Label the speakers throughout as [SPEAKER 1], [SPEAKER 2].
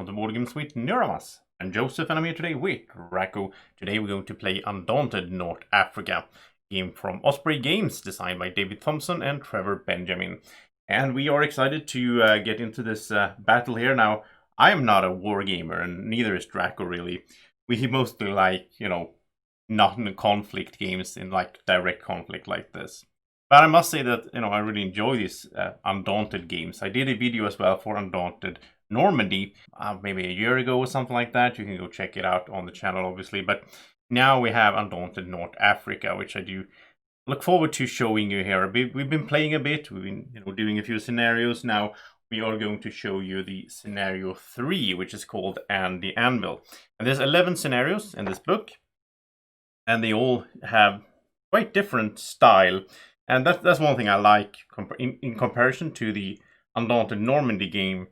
[SPEAKER 1] welcome to Boardgame with Niramas. I'm Joseph and I'm here today with Drako. Today we're going to play Undaunted North Africa, game from Osprey Games, designed by David Thompson and Trevor Benjamin. And we are excited to get into this battle here. Now, I'm not a wargamer and neither is Drako really. We mostly like, not in conflict games, in like direct conflict like this. But I must say that, I really enjoy these Undaunted games. I did a video as well for Undaunted Normandy, maybe a year ago or something like that. You can go check it out on the channel, obviously. But now we have Undaunted North Africa, which I do look forward to showing you here. We've been playing a bit. We've been, doing a few scenarios. Now we are going to show you the scenario 3, which is called And the Anvil. And there's 11 scenarios in this book, and they all have quite different style. And that's one thing I like in comparison to the Undaunted Normandy game.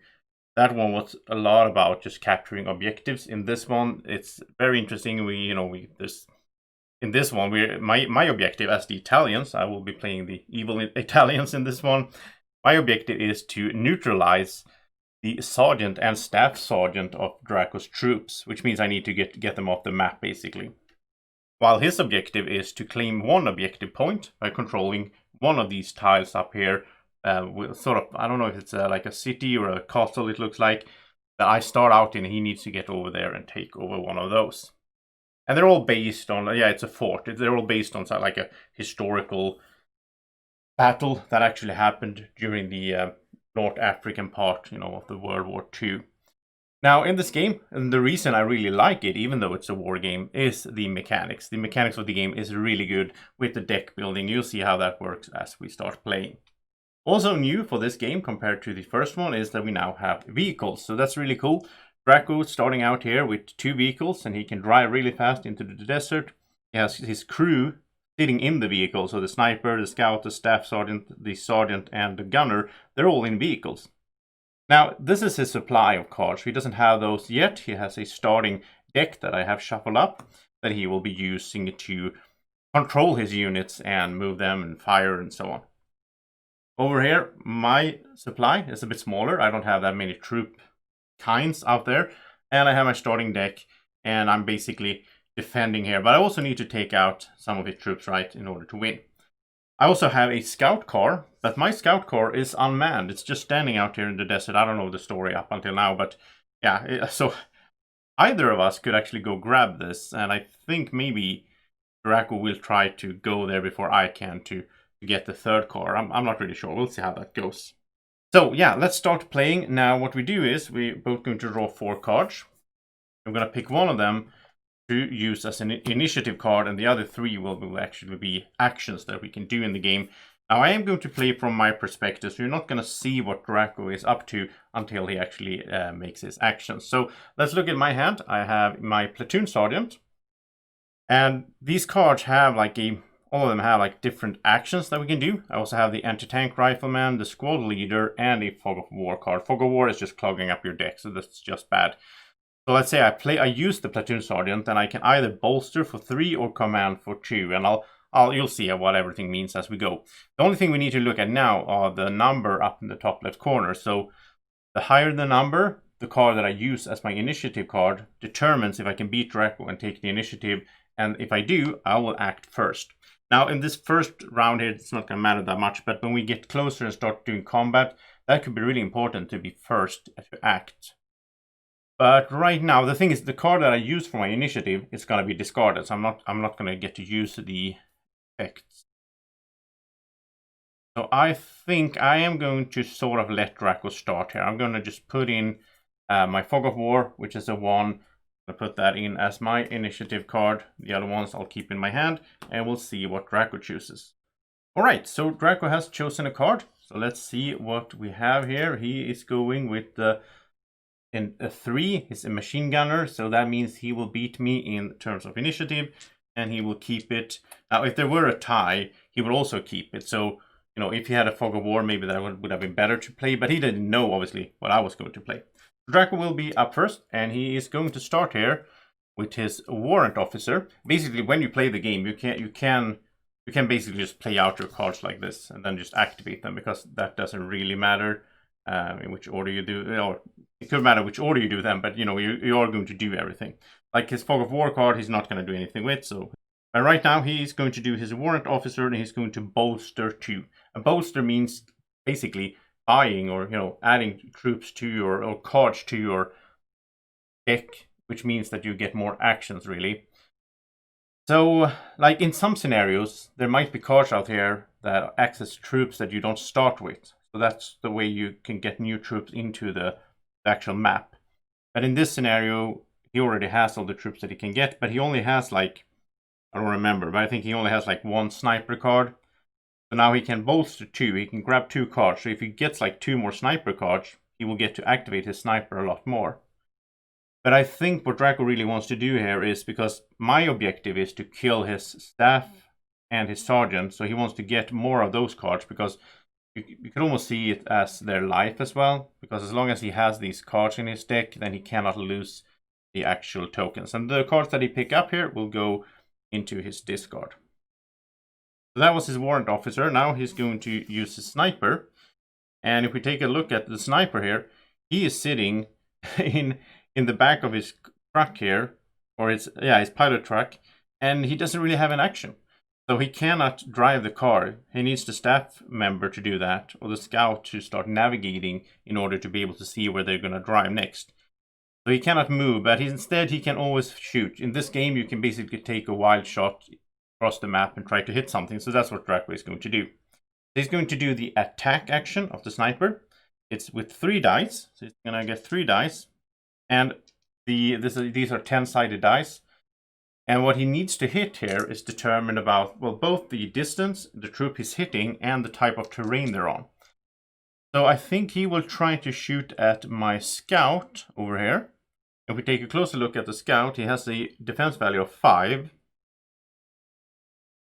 [SPEAKER 1] That one was a lot about just capturing objectives. In this one, it's very interesting. In this one, my objective as the Italians, I will be playing the evil Italians in this one. My objective is to neutralize the sergeant and staff sergeant of Draco's troops, which means I need to get them off the map basically. While his objective is to claim one objective point by controlling one of these tiles up here. With sort of, I don't know if it's like a city or a castle it looks like, that I start out in. He needs to get over there and take over one of those. And they're all based on, it's a fort. They're all based on like a historical battle that actually happened during the North African part, of the World War II. Now, in this game, and the reason I really like it, even though it's a war game, is the mechanics. The mechanics of the game is really good with the deck building. You'll see how that works as we start playing. Also new for this game compared to the first one is that we now have vehicles. So that's really cool. Drako starting out here with 2 vehicles, and he can drive really fast into the desert. He has his crew sitting in the vehicle. So the sniper, the scout, the staff sergeant, the sergeant, and the gunner, they're all in vehicles. Now, this is his supply of cards. He doesn't have those yet. He has a starting deck that I have shuffled up that he will be using to control his units and move them and fire and so on. Over here, my supply is a bit smaller. I don't have that many troop kinds out there. And I have my starting deck, and I'm basically defending here. But I also need to take out some of his troops, right, in order to win. I also have a scout car, but my scout car is unmanned. It's just standing out here in the desert. I don't know the story up until now, but yeah, so either of us could actually go grab this, and I think maybe Drako will try to go there before I can to get the third car. I'm not really sure. We'll see how that goes. So yeah, let's start playing. Now what we do is we're both going to draw 4 cards. I'm going to pick one of them to use as an initiative card, and the other 3 will actually be actions that we can do in the game. Now I am going to play from my perspective, so you're not going to see what Drako is up to until he actually makes his actions. So let's look at my hand. I have my platoon sergeant, and these cards have all of them have different actions that we can do. I also have the anti-tank rifleman, the squad leader, and a fog of war card. Fog of war is just clogging up your deck, so that's just bad. So let's say I use the platoon sergeant, and I can either bolster for 3 or command for 2, and you'll see what everything means as we go. The only thing we need to look at now are the number up in the top left corner. So the higher the number, the card that I use as my initiative card determines if I can beat Drako and take the initiative, and if I do, I will act first. Now in this first round here, it's not going to matter that much, but when we get closer and start doing combat, that could be really important to be first to act. But right now, the thing is, the card that I use for my initiative is going to be discarded, so I'm not going to get to use the effects. So I think I am going to sort of let Drako start here. I'm going to just put in my Fog of War, which is a 1. I'll put that in as my initiative card. The other ones I'll keep in my hand, and we'll see what Drako chooses. Alright, so Drako has chosen a card. So let's see what we have here. He is going with the in a 3, he's a machine gunner, so that means he will beat me in terms of initiative, and he will keep it. Now, if there were a tie, he would also keep it. So, if he had a Fog of War, maybe that would have been better to play, but he didn't know, obviously, what I was going to play. Drako will be up first, and he is going to start here with his warrant officer. Basically, when you play the game, you can basically just play out your cards like this, and then just activate them, because that doesn't really matter in which order you do, or it could matter which order you do them, but you know, you are going to do everything. Like his Fog of War card, he's not going to do anything with, so. But right now, he's going to do his Warrant Officer, and he's going to bolster 2. A bolster means basically buying or, you know, adding troops to your, or cards to your deck, which means that you get more actions, really. So, like in some scenarios, there might be cards out here that access troops that you don't start with. So that's the way you can get new troops into the actual map. But in this scenario, he already has all the troops that he can get, but he only has like, I don't remember, but I think he only has like 1 sniper card. So now he can bolster 2, he can grab 2 cards. So if he gets like 2 more sniper cards, he will get to activate his sniper a lot more. But I think what Drako really wants to do here is, because my objective is to kill his staff and his sergeant, so he wants to get more of those cards, because you can almost see it as their life as well, because as long as he has these cards in his deck, then he cannot lose the actual tokens. And the cards that he pick up here will go into his discard. So that was his Warrant Officer. Now he's going to use his Sniper. And if we take a look at the Sniper here, he is sitting in the back of his truck here, or his pilot truck, and he doesn't really have an action. So he cannot drive the car. He needs the staff member to do that, or the scout to start navigating in order to be able to see where they're going to drive next. So he cannot move, but instead he can always shoot. In this game, you can basically take a wild shot across the map and try to hit something. So that's what Drako is going to do. He's going to do the attack action of the sniper. It's with 3 dice. So he's going to get 3 dice. And these are 10-sided dice. And what he needs to hit here is determined about, well, both the distance, the troop he's hitting, and the type of terrain they're on. So I think he will try to shoot at my scout over here. If we take a closer look at the scout, he has a defense value of 5.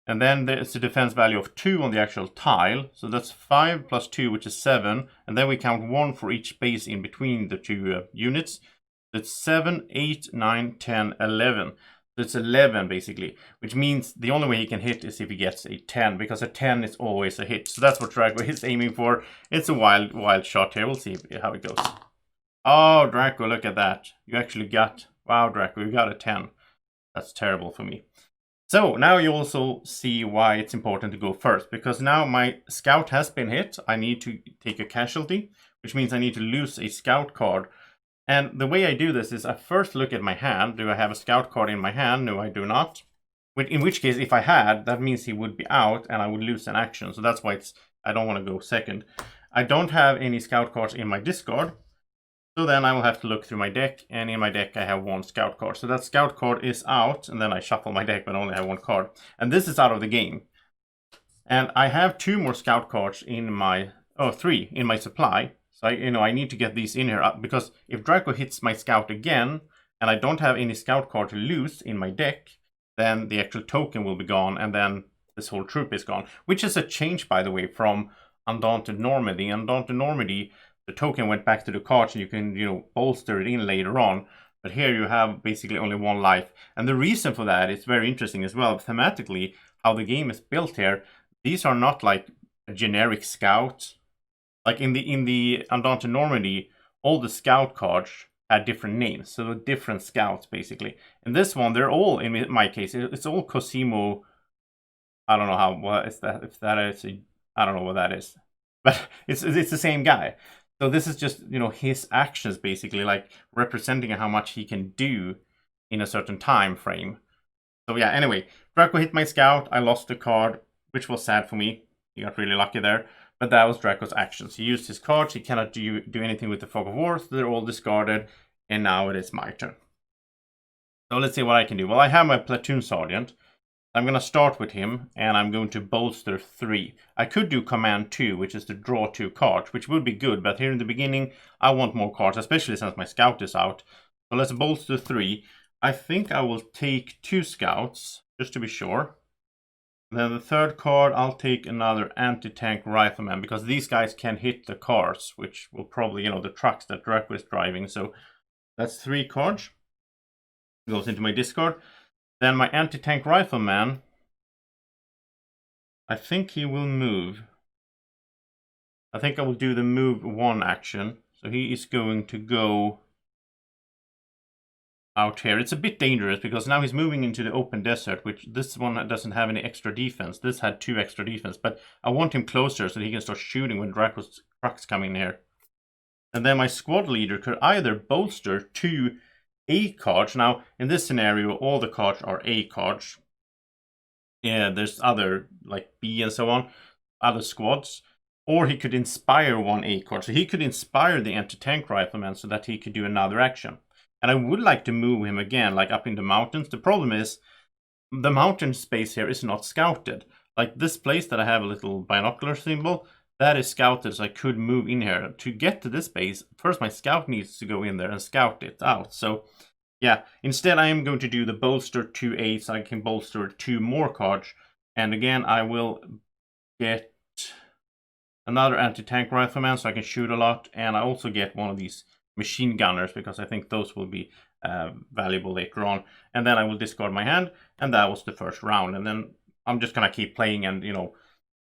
[SPEAKER 1] And then there's a defense value of 2 on the actual tile. So that's 5 plus 2, which is 7. And then we count 1 for each space in between the 2 units. That's 7, 8, 9, 10, 11. So it's 11 basically, which means the only way he can hit is if he gets a 10, because a 10 is always a hit. So that's what Drako is aiming for. It's a wild shot here. We'll see how it goes. Oh, Drako, look at that. You actually got, wow, Drako, you got a 10. That's terrible for me. So now you also see why it's important to go first, because now my scout has been hit. I need to take a casualty, which means I need to lose a scout card. And the way I do this is I first look at my hand. Do I have a scout card in my hand? No, I do not. In which case, if I had, that means he would be out and I would lose an action. So that's why I don't want to go second. I don't have any scout cards in my discard. So then I will have to look through my deck, and in my deck I have 1 scout card. So that scout card is out, and then I shuffle my deck but only have 1 card. And this is out of the game. And I have 2 more scout cards in my, 3 in my supply. So I need to get these in here, because if Drako hits my scout again, and I don't have any scout card to lose in my deck, then the actual token will be gone, and then this whole troop is gone. Which is a change, by the way, from Undaunted Normandy. Undaunted Normandy, the token went back to the cards, and you can, bolster it in later on. But here you have basically only 1 life. And the reason for that is very interesting as well. Thematically, how the game is built here, these are not like a generic scout. Like in the Undaunted Normandy, all the scout cards had different names. So different scouts, basically. In this one, they're all, in my case, it's all Cosimo. I don't know what is that, if that is, I don't know what that is. But it's the same guy. So this is just, his actions basically, like representing how much he can do in a certain time frame. So yeah, anyway, Drako hit my scout. I lost the card, which was sad for me. He got really lucky there. But that was Drako's actions. He used his cards. He cannot do anything with the Fog of War, so they're all discarded. And now it is my turn. So let's see what I can do. Well, I have my platoon sergeant. I'm going to start with him, and I'm going to bolster 3. I could do command 2, which is to draw 2 cards, which would be good, but here in the beginning, I want more cards, especially since my scout is out. So let's bolster 3. I think I will take 2 scouts, just to be sure. Then the 3rd card, I'll take another anti-tank rifleman, because these guys can hit the cars, which will probably, the trucks that Drako is driving. So that's 3 cards. Goes into my discard. Then my anti-tank rifleman, I think he will move. I think I will do the move 1 action. So he is going to go out here. It's a bit dangerous because now he's moving into the open desert, which this one doesn't have any extra defense. This had 2 extra defense, but I want him closer so he can start shooting when Draco's trucks come in here. And then my squad leader could either bolster 2 A cards. Now, in this scenario, all the cards are A cards. Yeah, there's other, like B and so on, other squads. Or he could inspire 1 A card. So he could inspire the anti-tank rifleman so that he could do another action. And I would like to move him again, like up in the mountains. The problem is, the mountain space here is not scouted. Like this place that I have a little binocular symbol, that is scouted, so I could move in here. To get to this base, first my scout needs to go in there and scout it out. So yeah, instead I am going to do the bolster 2A, so I can bolster 2 more cards. And again, I will get another anti-tank rifleman, so I can shoot a lot. And I also get one of these machine gunners, because I think those will be valuable later on. And then I will discard my hand, and that was the first round. And then I'm just gonna keep playing and, you know,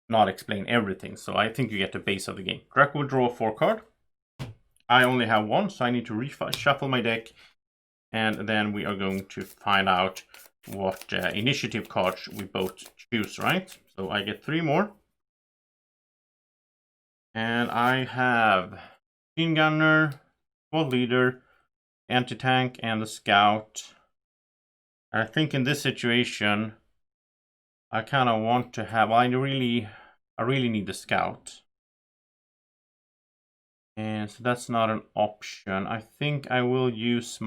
[SPEAKER 1] not explain everything. So I think you get the base of the game. Drako will draw 4 card. I only have 1, so I need to reshuffle my deck. And then we are going to find out what initiative cards we both choose, right? So I get 3 more. And I have machine gunner, squad leader, anti-tank, and the scout. I think in this situation, I kind of want to have, I really need the scout. And so that's not an option. I think I will use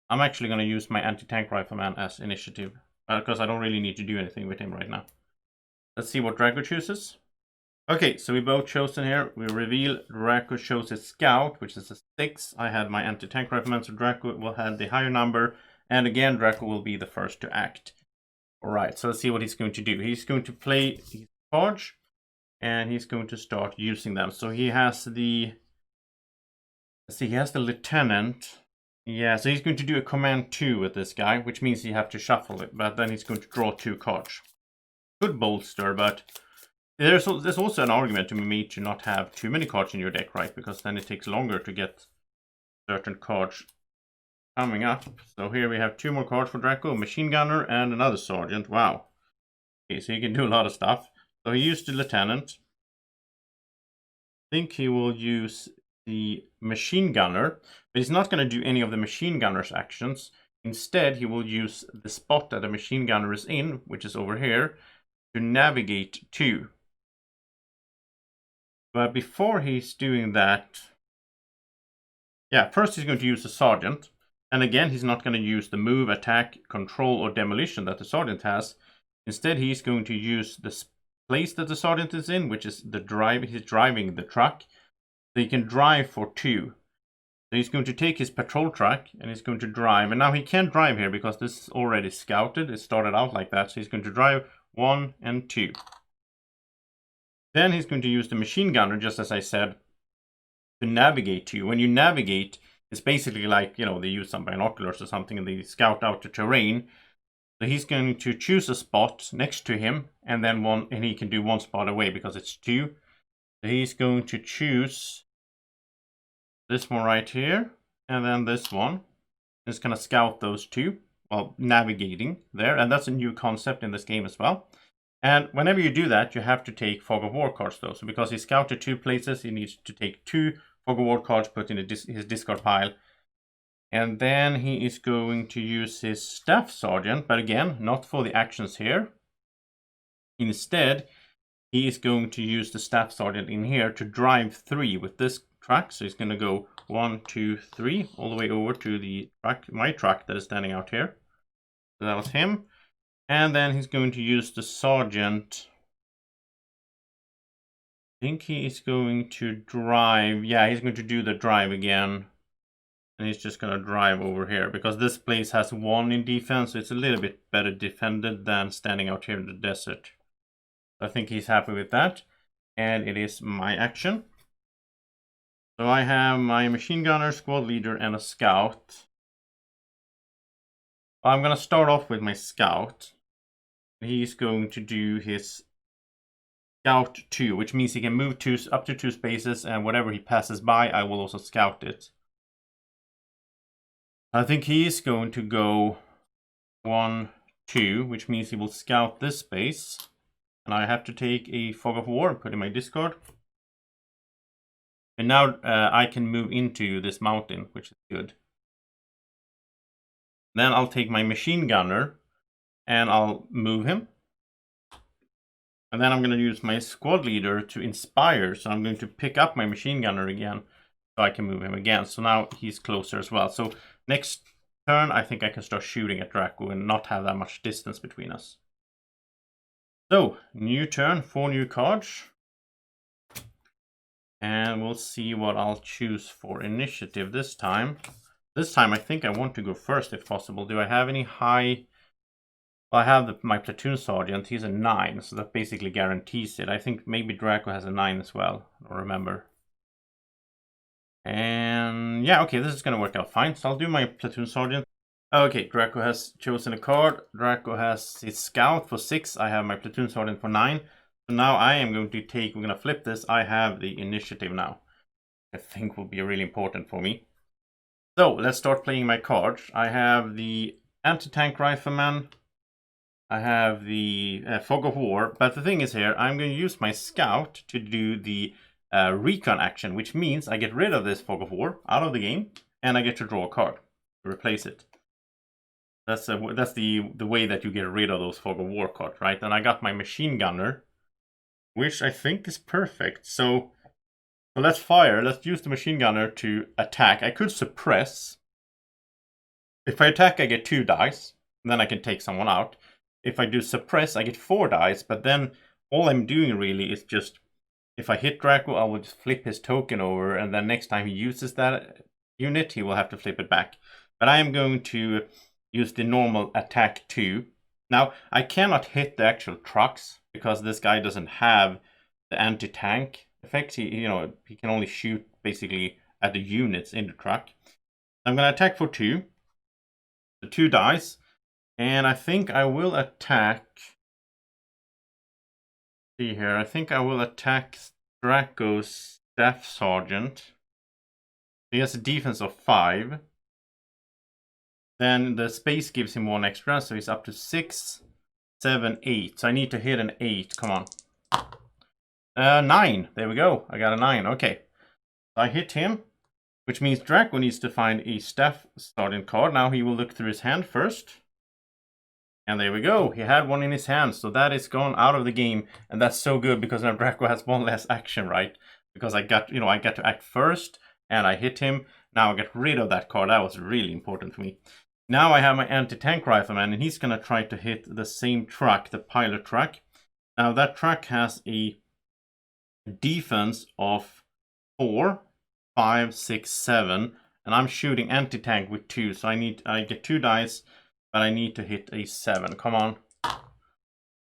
[SPEAKER 1] I'm actually going to use my anti-tank rifleman as initiative, because I don't really need to do anything with him right now. Let's see what Drako chooses. Okay, so we both chosen here. We reveal Drako chose his scout, which is a 6. I had my anti-tank rifleman, so Drako will have the higher number. And again, Drako will be the first to act. Alright, so let's see what he's going to do. He's going to play his cards, and he's going to start using them. So he has the, let's see, he has the lieutenant. Yeah, so he's going to do a command 2 with this guy, which means you have to shuffle it, but then he's going to draw 2 cards. Could bolster, but there's also an argument to be made to not have too many cards in your deck, right? Because then it takes longer to get certain cards coming up. So here we have 2 more cards for Drako, a machine gunner and another sergeant. Wow. Okay, so he can do a lot of stuff. So he used the lieutenant. I think he will use the machine gunner, but he's not going to do any of the machine gunner's actions. Instead, he will use the spot that the machine gunner is in, which is over here, to navigate to. But before he's doing that, yeah, first he's going to use the sergeant. And again, he's not going to use the move, attack, control, or demolition that the sergeant has. Instead, he's going to use the place that the sergeant is in, which is the drive. He's driving the truck. So he can drive for 2. So he's going to take his patrol truck and he's going to drive. And now he can't drive here because this is already scouted. It started out like that. So he's going to drive 1 and 2. Then he's going to use the machine gunner, just as I said, to navigate to. When you navigate, it's basically like, you know, they use some binoculars or something and they scout out the terrain. So he's going to choose a spot next to him, and then and he can do 1 spot away because it's 2. So he's going to choose this one right here, and then this one. It's going to scout those 2, well, navigating there, and that's a new concept in this game as well. And whenever you do that, you have to take Fog of War cards though. So because he scouted 2 places, he needs to take 2 Fog of War cards, put in his discard pile. And then he is going to use his Staff Sergeant, but again, not for the actions here. Instead, he is going to use the Staff Sergeant in here to drive 3 with this truck. So he's going to go 1, 2, 3, all the way over to the truck, my truck that is standing out here. So that was him. And then he's going to use the Sergeant. I think he is going to drive. Yeah, he's going to do the drive again. And he's just going to drive over here. Because this place has 1 in defense. So it's a little bit better defended than standing out here in the desert. I think he's happy with that. And it is my action. So I have my machine gunner, squad leader, and a scout. I'm going to start off with my scout. He's going to do his scout 2, which means he can move up to 2 spaces, and whatever he passes by, I will also scout it. I think he is going to go 1, 2, which means he will scout this space. And I have to take a Fog of War and put in my discard. And now I can move into this mountain, which is good. Then I'll take my machine gunner and I'll move him. And then I'm going to use my squad leader to inspire. So I'm going to pick up my machine gunner again so I can move him again. So now he's closer as well. So next turn, I think I can start shooting at Drako and not have that much distance between us. So, new turn, 4 new cards. And we'll see what I'll choose for initiative this time. This time I think I want to go first if possible. Do I have any high... Well, I have my platoon sergeant. He's a 9, so that basically guarantees it. I think maybe Drako has a 9 as well. I don't remember. And yeah, okay, this is going to work out fine. So I'll do my platoon sergeant. Okay, Drako has chosen a card. Drako has his scout for 6. I have my platoon sergeant for 9. So now I am going to take, we're going to flip this. I have the initiative now. I think will be really important for me. So let's start playing my cards. I have the anti-tank rifleman. I have the Fog of War. But the thing is here, I'm going to use my scout to do the recon action, which means I get rid of this Fog of War out of the game, and I get to draw a card to replace it. That's the way that you get rid of those Fog of War cards, right? And I got my machine gunner, which I think is perfect. So let's fire. Let's use the machine gunner to attack. I could suppress. If I attack, I get 2 dice. And then I can take someone out. If I do suppress, I get 4 dice. But then all I'm doing really is just, if I hit Drako, I will just flip his token over. And then next time he uses that unit, he will have to flip it back. But I am going to use the normal attack 2. Now, I cannot hit the actual trucks because this guy doesn't have the anti-tank effect. He can only shoot basically at the units in the truck. I'm going to attack for 2. The 2 dice. And I think I will attack... See here, I think I will attack Drako's Staff Sergeant. He has a defense of 5. Then the space gives him 1 extra, so he's up to 6, 7, 8. So I need to hit an 8. Come on. 9. There we go. I got a 9. Okay. So I hit him, which means Drako needs to find a Staff Sergeant card. Now he will look through his hand first. And there we go. He had one in his hand, so that is gone out of the game. And that's so good because now Drako has 1 less action, right? Because I got to act first, and I hit him. Now I get rid of that card. That was really important for me. Now I have my anti-tank rifleman, and he's going to try to hit the same truck, the pilot truck. Now that truck has a defense of 4, 5, 6, 7, and I'm shooting anti-tank with 2, so I get 2 dice, but I need to hit a 7. Come on.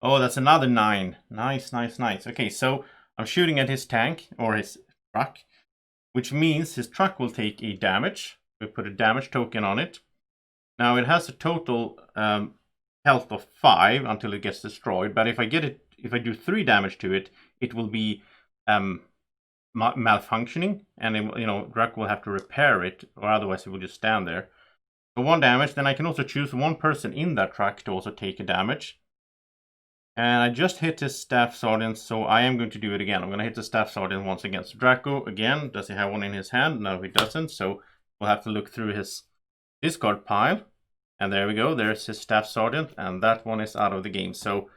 [SPEAKER 1] Oh, that's another 9. Nice, nice, nice. Okay, so I'm shooting at his tank, or his truck, which means his truck will take a damage. We put a damage token on it. Now it has a total health of 5 until it gets destroyed. But if I do 3 damage to it, it will be malfunctioning, and Drako will have to repair it, or otherwise it will just stand there. So 1 damage. Then I can also choose 1 person in that truck to also take a damage. And I just hit his Staff Sergeant, so I am going to do it again. I'm going to hit the Staff Sergeant once again. So Drako, again, does he have 1 in his hand? No, he doesn't. So we'll have to look through his discard pile. And there we go. There's his Staff Sergeant, and that one is out of the game. So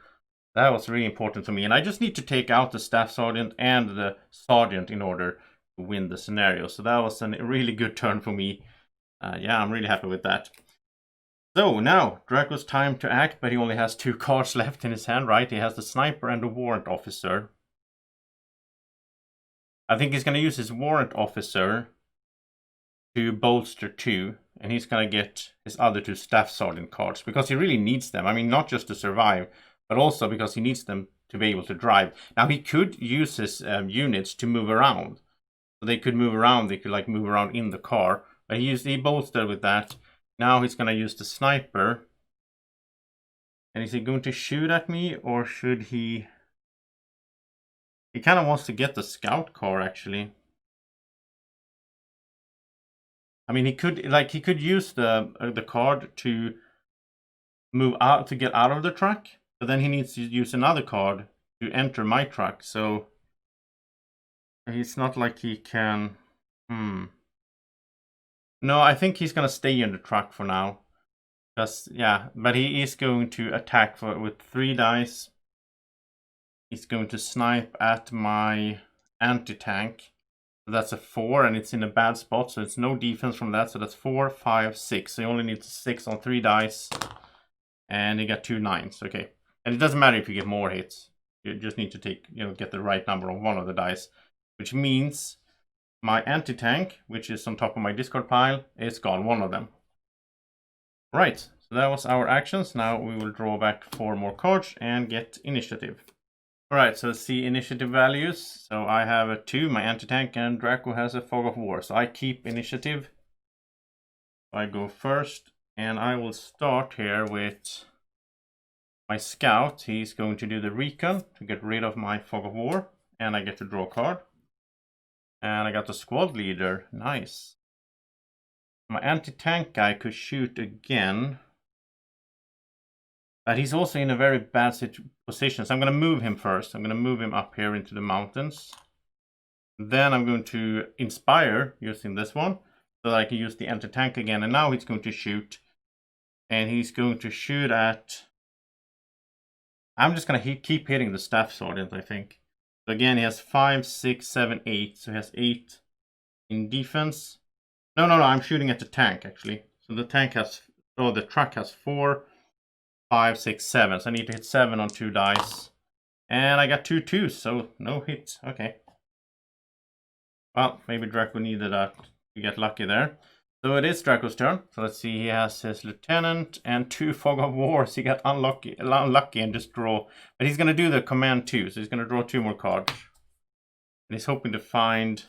[SPEAKER 1] that was really important for me. And I just need to take out the Staff Sergeant and the Sergeant in order to win the scenario. So that was a really good turn for me. Yeah, I'm really happy with that. So now, Drako's time to act, but he only has 2 cards left in his hand, right? He has the Sniper and the Warrant Officer. I think he's going to use his Warrant Officer to bolster 2, and he's going to get his other 2 Staff Sergeant cards, because he really needs them. I mean, not just to survive, but also because he needs them to be able to drive. Now, he could use his units to move around. So they could move around, they could like move around in the car. But he bolstered with that. Now he's going to use the Sniper. And is he going to shoot at me, or should he... He kind of wants to get the scout car, actually. I mean, he could use the card to move out, to get out of the truck, but then he needs to use another card to enter my truck. So he's not like he can. No, I think he's gonna stay in the truck for now. Because yeah, but he is going to attack with 3 dice. He's going to snipe at my anti-tank. That's a 4, and it's in a bad spot, so it's no defense from that. So that's 4, 5, 6. So he only needs 6 on 3 dice. And he got 2 9s. Okay. And it doesn't matter if you get more hits. You just need to get the right number on one of the dice. Which means my anti-tank, which is on top of my discard pile, is gone. One of them. Right. So that was our actions. Now we will draw back 4 more cards and get initiative. Alright, so let's see initiative values. So I have a 2, my anti-tank, and Drako has a Fog of War. So I keep initiative. I go first, and I will start here with my scout. He's going to do the recon to get rid of my Fog of War, and I get to draw a card. And I got the squad leader. Nice. My anti-tank guy could shoot again. But he's also in a very bad position. So I'm going to move him first. I'm going to move him up here into the mountains. Then I'm going to inspire using this one. So that I can use the anti-tank again. And now he's going to shoot. And he's going to shoot at... I'm just going to keep hitting the staff sergeant, I think. So again, he has 5, 6, 7, 8. So he has 8 in defense. No, I'm shooting at the tank, actually. So the tank has... Oh, the truck has 4... 5, 6, 7. So I need to hit 7 on 2 dice. And I got 2 2s, so no hits. Okay. Well, maybe Drako needed that to get lucky there. So it is Draco's turn. So let's see, he has his lieutenant and 2 Fog of War. So he got unlucky and just draw. But he's going to do the command 2. So he's going to draw 2 more cards. And he's hoping to find...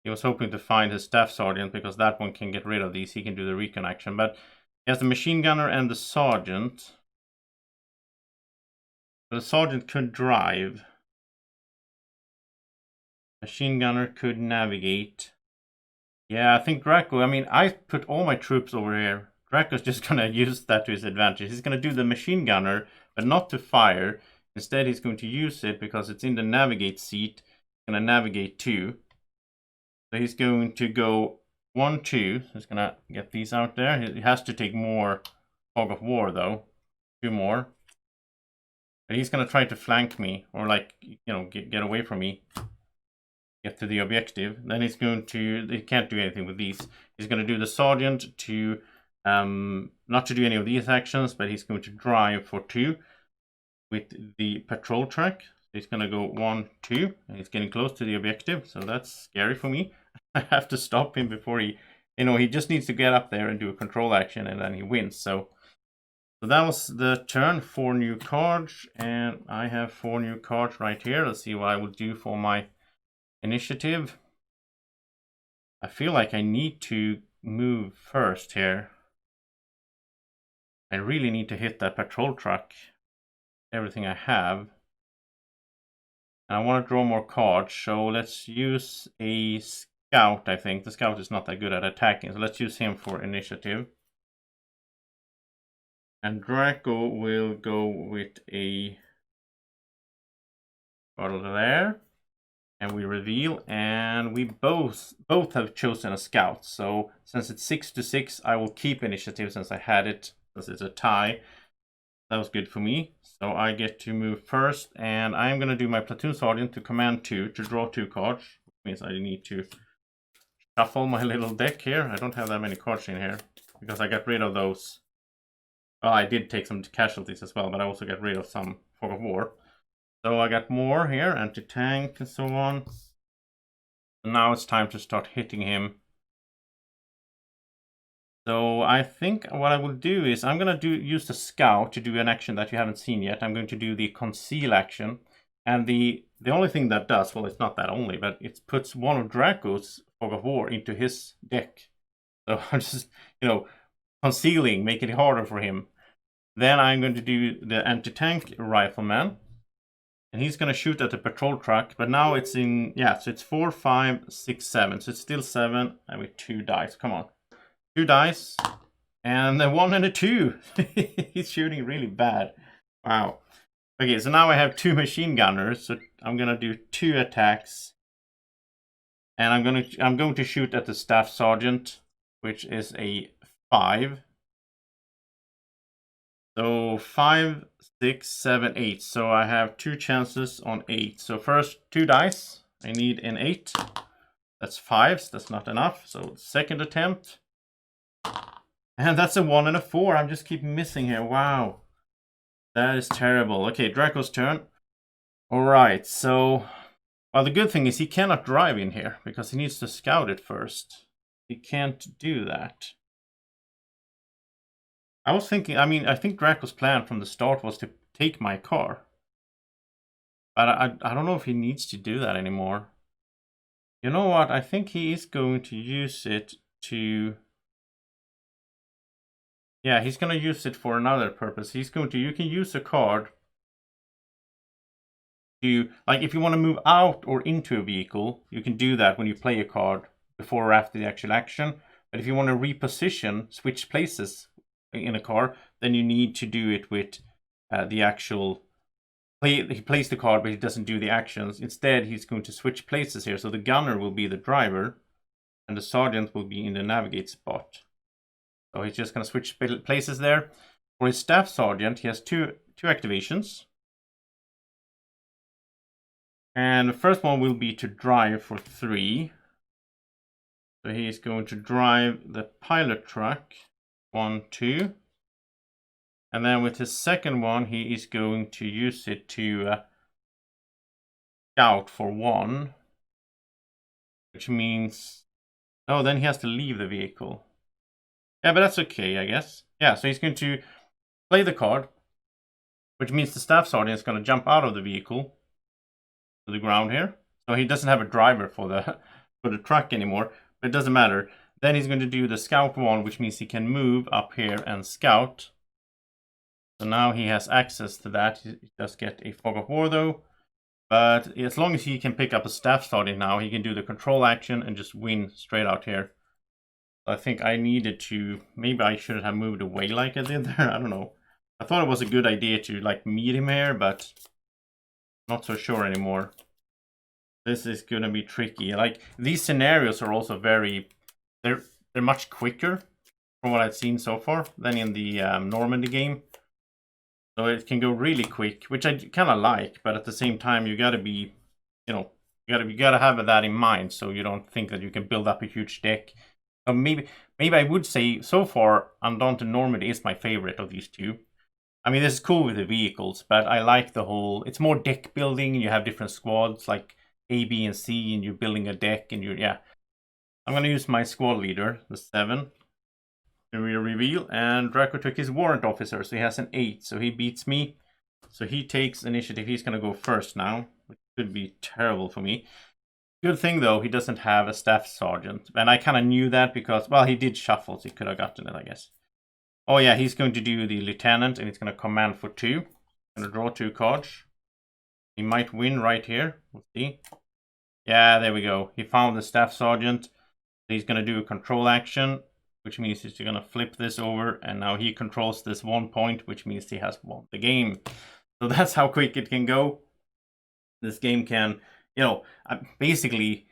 [SPEAKER 1] He was hoping to find his staff sergeant, because that one can get rid of these. He can do the recon action. But he has the machine gunner and the sergeant. The sergeant could drive. Machine gunner could navigate. Yeah, I think Drako, I mean, I put all my troops over here. Draco's just going to use that to his advantage. He's going to do the machine gunner, but not to fire. Instead, he's going to use it because it's in the navigate seat. He's going to navigate 2. So he's going to go 1, 2. So he's going to get these out there. He has to take more Fog of War, though. 2 more. But he's going to try to flank me, or get away from me. Get to the objective. Then he's going to... He can't do anything with these. He's going to do the sergeant to... not to do any of these actions, but he's going to drive for 2 with the patrol truck. So he's going to go 1, 2, and he's getting close to the objective. So that's scary for me. I have to stop him before he... he just needs to get up there and do a control action, and then he wins. So that was the turn. 4 new cards, and I have 4 new cards right here. Let's see what I will do for my initiative. I feel like I need to move first here. I really need to hit that patrol truck. Everything I have. And I want to draw more cards, so let's use a scout, I think. The scout is not that good at attacking, so let's use him for initiative. And Drako will go with a bottle there. And we reveal, and we both have chosen a scout. So since it's 6 to 6, I will keep initiative since I had it, because it's a tie. That was good for me. So I get to move first, and I'm going to do my platoon sergeant to command 2 to draw 2 cards. Which means I need to shuffle my little deck here. I don't have that many cards in here, because I got rid of those. Well, I did take some casualties as well, but I also got rid of some Fog of War. So I got more here, anti-tank and so on. And now it's time to start hitting him. So I think what I will do is I'm going to use the scout to do an action that you haven't seen yet. I'm going to do the conceal action. And the only thing that does, well, it's not that only, but it puts one of Draco's Fog of War into his deck. So I'm just, concealing, making it harder for him. Then I'm going to do the anti-tank rifleman. And he's going to shoot at the patrol truck, but now it's in, yeah, so it's 4, 5, 6, 7. So it's still 7, and with 2 dice. Come on. 2 dice, and a 1 and a 2. He's shooting really bad. Wow. Okay, so now I have 2 machine gunners, so I'm going to do 2 attacks. And I'm going to shoot at the staff sergeant, which is a 5. So 5, 6, 7, 8. So I have 2 chances on 8. So first 2 dice. I need an 8. That's 5. So that's not enough. So second attempt. And that's a 1 and a 4. I'm just keep missing here. Wow. That is terrible. Okay, Draco's turn. Alright, so... Well, the good thing is he cannot drive in here, because he needs to scout it first. He can't do that. I was thinking, I think Draco's plan from the start was to take my car. But I don't know if he needs to do that anymore. You know what? I think he is going to use it to... Yeah, he's going to use it for another purpose. He's going to... You can use a card to... Like, if you want to move out or into a vehicle, you can do that when you play a card before or after the actual action. But if you want to reposition, switch places in a car, then you need to do it with the actual... He plays the card, but he doesn't do the actions. Instead, he's going to switch places here. So the gunner will be the driver, and the sergeant will be in the navigate spot. So he's just going to switch places there. For his staff sergeant, he has two activations. And the first one will be to drive for 3. So he is going to drive the pilot truck, 1, 2. And then with his second one, he is going to use it to scout for 1. Which means... Oh, then he has to leave the vehicle. Yeah, but that's okay, I guess. Yeah, so he's going to play the card. Which means the staff sergeant is going to jump out of the vehicle to the ground here. So he doesn't have a driver for the truck anymore. But it doesn't matter. Then he's going to do the scout 1, which means he can move up here and scout. So now he has access to that. He does get a fog of war though. But as long as he can pick up a staff sergeant now, he can do the control action and just win straight out here. So I think I needed to... Maybe I should have moved away like I did there. I don't know. I thought it was a good idea to like meet him here, but not so sure anymore. This is going to be tricky. Like, these scenarios are also very... They're much quicker from what I've seen so far than in the Normandy game. So it can go really quick, which I kind of like, but at the same time, you gotta be, you know, you gotta have that in mind, so you don't think that you can build up a huge deck. Maybe I would say so far, Undaunted Normandy is my favorite of these two. I mean, this is cool with the vehicles, but I like the whole. It's more deck building. You have different squads like A, B, and C, and you're building a deck, and yeah. I'm gonna use my squad leader, the 7. And we reveal, and Drako took his warrant officer, so he has an 8, so he beats me. So he takes initiative. He's gonna go first now, which could be terrible for me. Good thing though, he doesn't have a staff sergeant, and I kind of knew that because, well, he did shuffle, so he could have gotten it, I guess. Oh yeah, he's going to do the lieutenant, and he's gonna command for 2. Gonna draw 2 cards. He might win right here. We'll see. Yeah, there we go. He found the staff sergeant. He's gonna do a control action, which means he's going to flip this over, and now he controls this 1 point, which means he has won the game. So that's how quick it can go. This game can, you know, basically,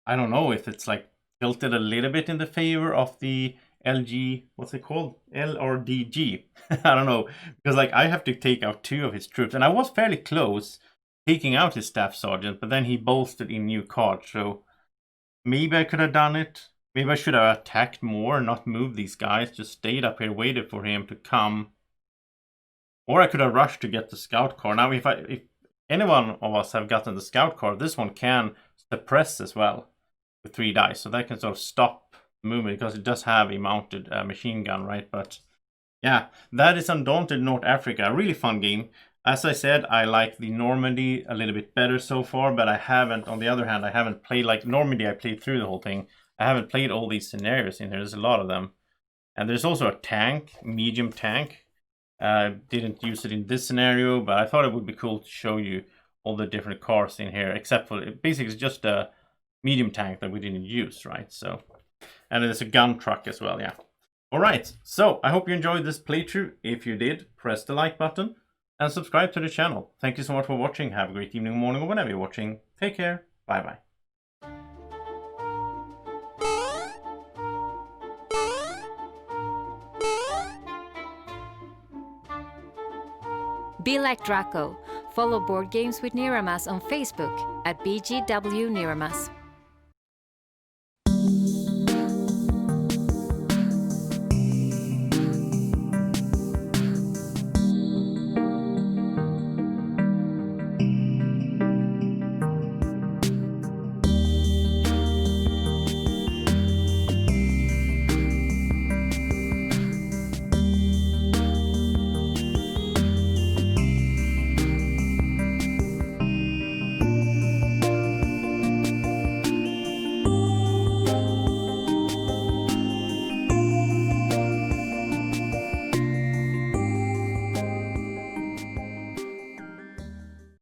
[SPEAKER 1] I don't know if it's like tilted a little bit in the favor of the LG, what's it called? LRDG. I don't know, because like I have to take out 2 of his troops, and I was fairly close taking out his staff sergeant, but then he bolstered in new cards, so maybe I could have done it. Maybe I should have attacked more and not moved these guys. Just stayed up here, waited for him to come. Or I could have rushed to get the scout card. Now, if any one of us have gotten the scout card, this one can suppress as well with 3 dice. So that can sort of stop the movement because it does have a mounted machine gun, right? But yeah, that is Undaunted North Africa. A really fun game. As I said, I like the Normandy a little bit better so far, but I haven't, on the other hand, I haven't played like Normandy. I played through the whole thing. I haven't played all these scenarios in here. There's a lot of them. And there's also a tank, medium tank. Didn't use it in this scenario, but I thought it would be cool to show you all the different cars in here, except for basically it's just a medium tank that we didn't use, right? So, and there's a gun truck as well, yeah. Alright, so I hope you enjoyed this playthrough. If you did, press the like button and subscribe to the channel. Thank you so much for watching. Have a great evening, morning, or whenever you're watching. Take care. Bye-bye.
[SPEAKER 2] Be like Drako. Follow Board Games with Niramas on Facebook at BGW Niramas.